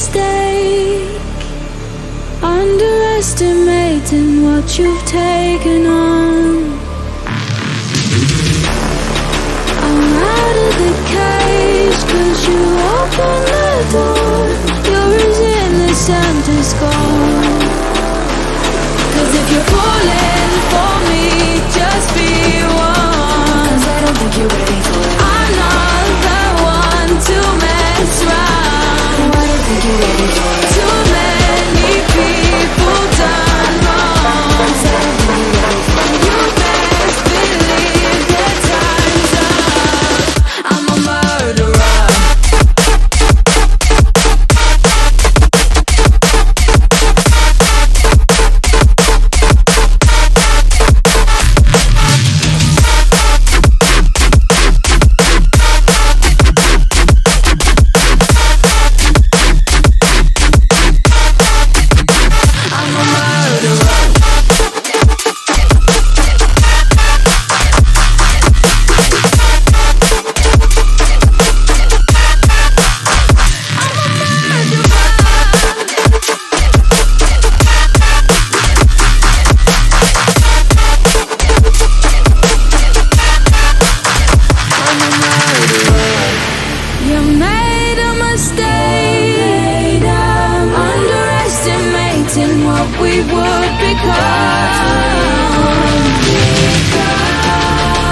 mistake, underestimating what you've taken on. I'm out of the cage, 'cause you opened the door. You're as innocent as gold. 'Cause if you're falling for me, just be one. 'Cause I don't think you're ready for it. I'm not the one to mess around. No, I don't think you're ready for it. Too many people done wrong. 'Cause I don't think you're ready for it. You best believe that time's up. I'm a murderer. You made a mistake, underestimating what we would become.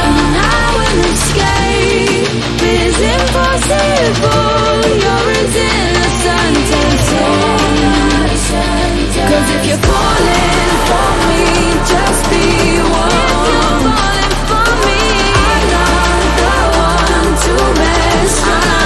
And now an escape is impossible. You're as innocent as gold. 'Cause if you're falling for me, just be one. If you're falling for me, I'm not the one to mess around.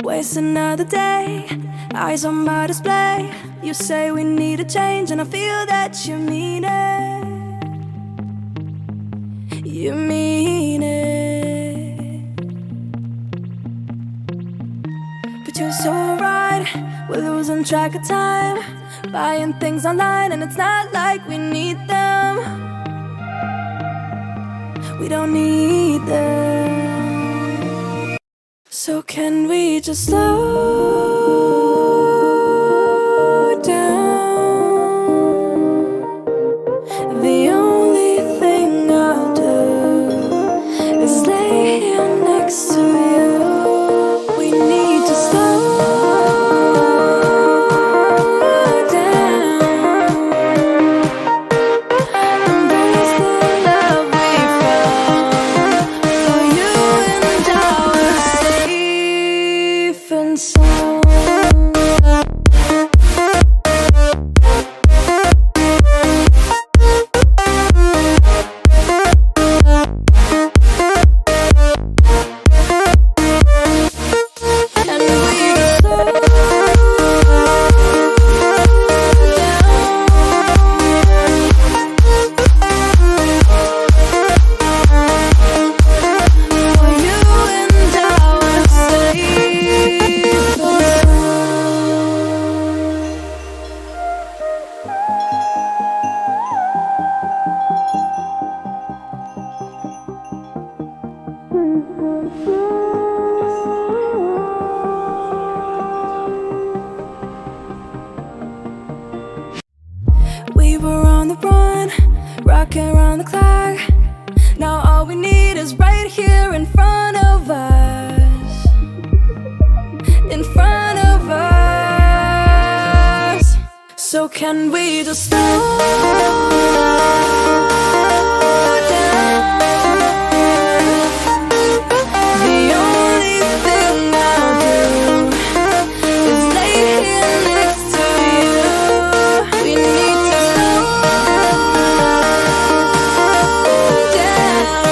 Waste another day, eyes on my display. You say we need a change, and I feel that you mean it. You mean it. But you're so right, we're losing track of time, buying things online, and it's not like we need them. We don't need them. So can we just slow down? The only thing I'll do is lay here next to you. We need to slow down. Embrace the love we found. For you and I, safe and sound. working around the clock. Now all we need is right here in front of us. In front of us. So can we just slow down? The only thing I'll do is lay here next to you. We need to slow down.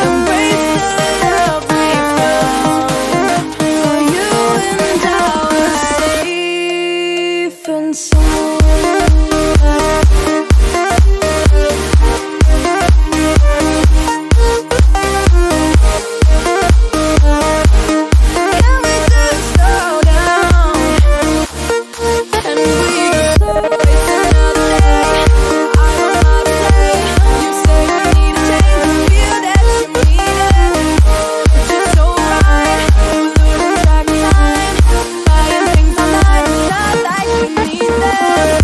Embrace the love we found. For you and I are safe and sound. Can we just slow down? And we just waste another day. I don't wanna play. You say we need a change. Feel that you need it. It's just so right. We're losing track of time. Buying things online. It's not like we need them.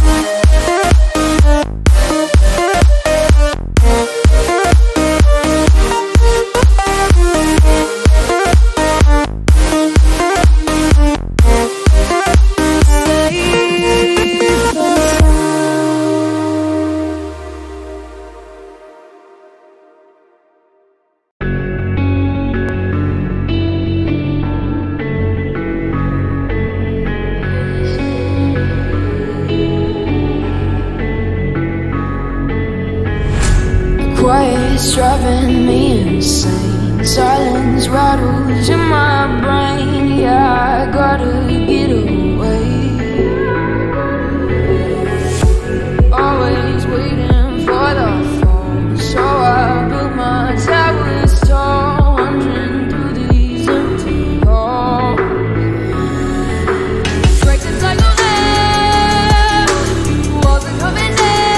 Safe and quiet's driving me insane. Silence rattles in my brain. Yeah, I gotta get away. Always waiting for the phone. So I built my towers tall, wandering through these empty halls. Breaks and cycles now. Walls are coming down.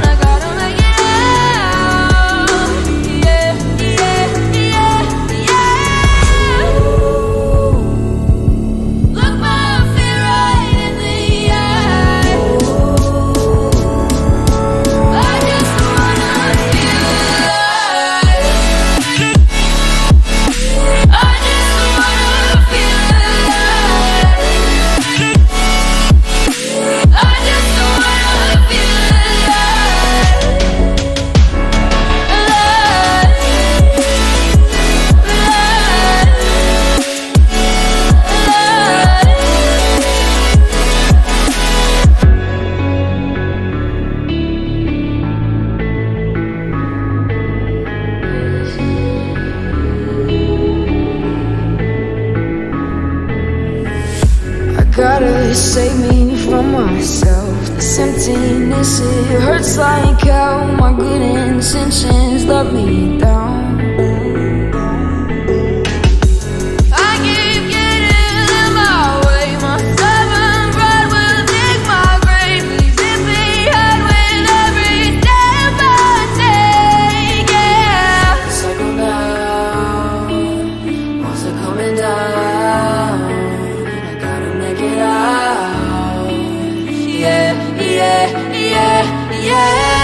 I gotta make it out. Yeah, yeah, yeah, yeah. Look my fear right in the eye. I just wanna feel alive. I just wanna feel alive. I just wanna feel I gotta save me from myself. This emptiness, it hurts like hell. My good intentions let me down. I keep getting in my way. My stubborn pride will dig my grave. Please hit me hard with every step I take. Yeah. Cycle down, walls are coming down. I gotta make it out. Yeah, yeah, yeah, yeah.